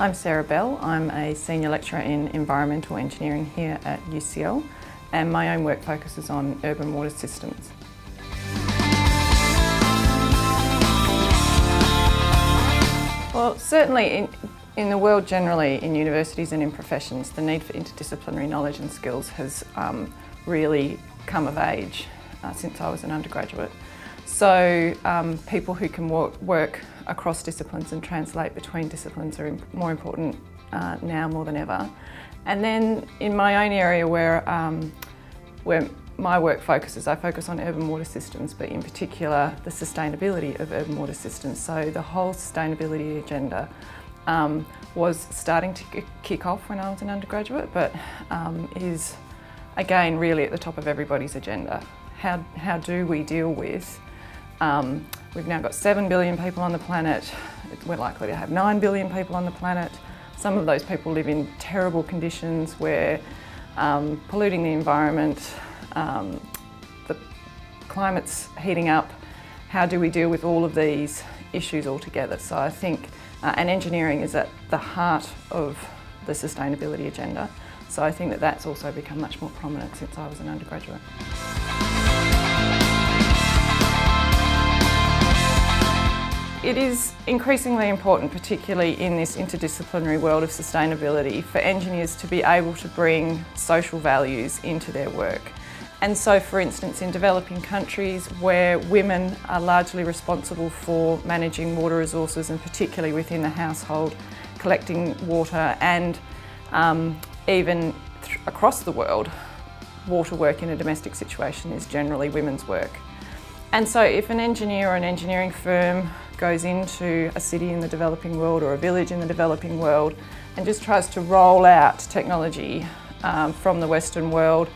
I'm Sarah Bell. I'm a Senior Lecturer in Environmental Engineering here at UCL, and my own work focuses on urban water systems. Well, certainly in the world generally, in universities and in professions, the need for interdisciplinary knowledge and skills has really come of age since I was an undergraduate. So people who can work across disciplines and translate between disciplines are more important now more than ever. And then in my own area where my work focuses, I focus on urban water systems, but in particular the sustainability of urban water systems. So the whole sustainability agenda was starting to kick off when I was an undergraduate, but is again really at the top of everybody's agenda. How do we deal with we've now got 7 billion people on the planet. We're likely to have 9 billion people on the planet. Some of those people live in terrible conditions where polluting the environment, the climate's heating up. How do we deal with all of these issues altogether? So I think, and engineering is at the heart of the sustainability agenda. So I think that that's also become much more prominent since I was an undergraduate. It is increasingly important, particularly in this interdisciplinary world of sustainability, for engineers to be able to bring social values into their work. And so, for instance, in developing countries where women are largely responsible for managing water resources, and particularly within the household, collecting water, and even across the world, water work in a domestic situation is generally women's work. And so if an engineer or an engineering firm goes into a city in the developing world or a village in the developing world and just tries to roll out technology from the Western world,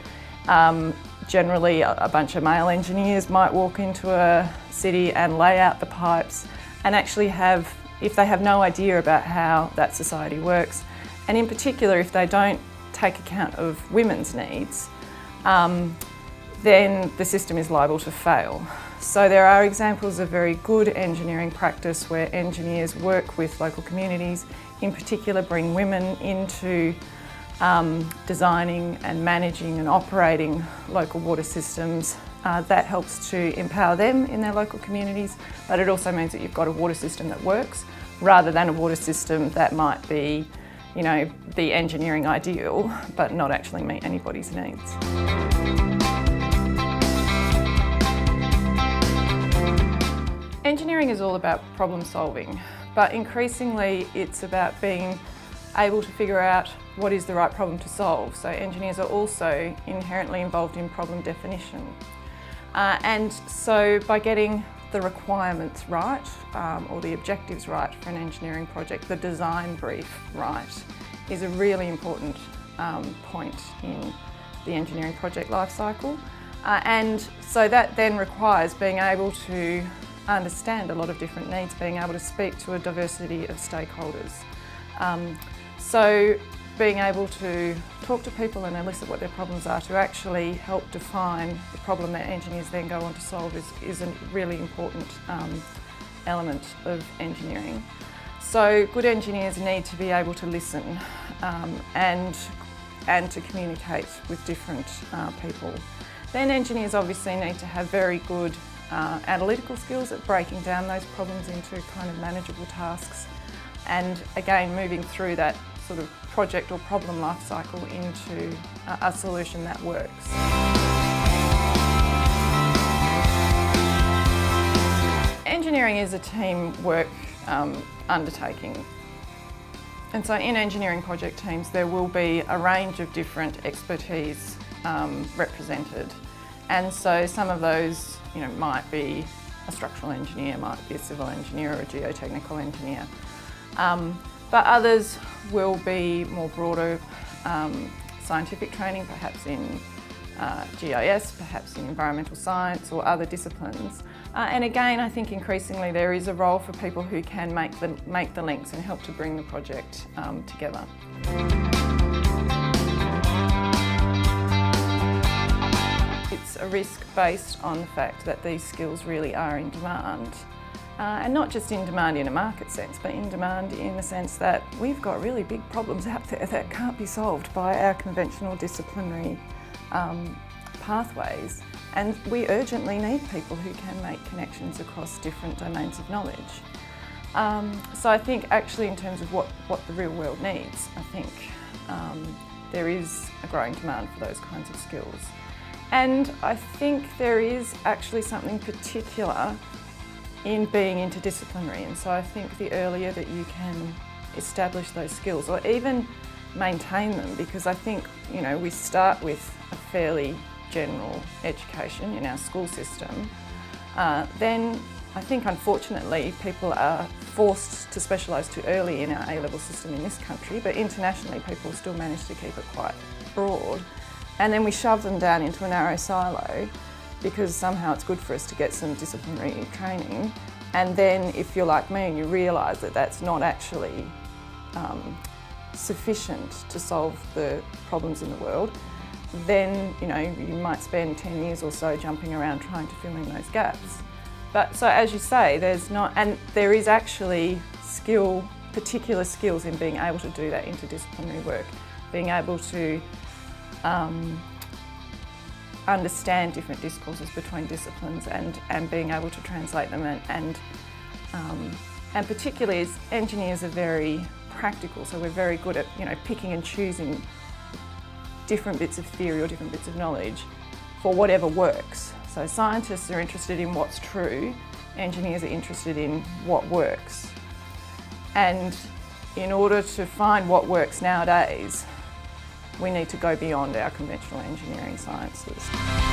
generally a bunch of male engineers might walk into a city and lay out the pipes and actually have, if they have no idea about how that society works, and in particular if they don't take account of women's needs, then the system is liable to fail. So there are examples of very good engineering practice where engineers work with local communities, in particular bring women into designing and managing and operating local water systems. That helps to empower them in their local communities, but it also means that you've got a water system that works rather than a water system that might be, you know, the engineering ideal but not actually meet anybody's needs. Engineering is all about problem solving, but increasingly it's about being able to figure out what is the right problem to solve. So engineers are also inherently involved in problem definition. And so by getting the requirements right, or the objectives right for an engineering project, the design brief right, is a really important point in the engineering project life cycle. And so that then requires being able to understand a lot of different needs, being able to speak to a diversity of stakeholders. So being able to talk to people and elicit what their problems are to actually help define the problem that engineers then go on to solve is a really important element of engineering. So good engineers need to be able to listen and to communicate with different people. Then engineers obviously need to have very good analytical skills at breaking down those problems into kind of manageable tasks, and again moving through that sort of project or problem life cycle into a solution that works. Engineering is a teamwork undertaking, and so in engineering project teams there will be a range of different expertise represented. And so some of those, you know, might be a structural engineer, might be a civil engineer or a geotechnical engineer. But others will be more broader scientific training, perhaps in GIS, perhaps in environmental science or other disciplines. And again, I think increasingly there is a role for people who can make the links and help to bring the project together. It's a risk based on the fact that these skills really are in demand. And not just in demand in a market sense, but in demand in the sense that we've got really big problems out there that can't be solved by our conventional disciplinary pathways. And we urgently need people who can make connections across different domains of knowledge. So I think actually in terms of what the real world needs, I think there is a growing demand for those kinds of skills. And I think there is actually something particular in being interdisciplinary, and so I think the earlier that you can establish those skills or even maintain them, because I think, you know, we start with a fairly general education in our school system, then I think unfortunately people are forced to specialise too early in our A-level system in this country, but internationally people still manage to keep it quite broad, and then we shove them down into a narrow silo because somehow it's good for us to get some disciplinary training, and then if you're like me and you realise that that's not actually sufficient to solve the problems in the world, then you know you might spend 10 years or so jumping around trying to fill in those gaps. But so as you say, there is actually particular skills in being able to do that interdisciplinary work, being able to understand different discourses between disciplines and being able to translate them, and particularly as engineers are very practical, so we're very good at, you know, picking and choosing different bits of theory or different bits of knowledge for whatever works. So scientists are interested in what's true, engineers are interested in what works. And in order to find what works nowadays, we need to go beyond our conventional engineering sciences.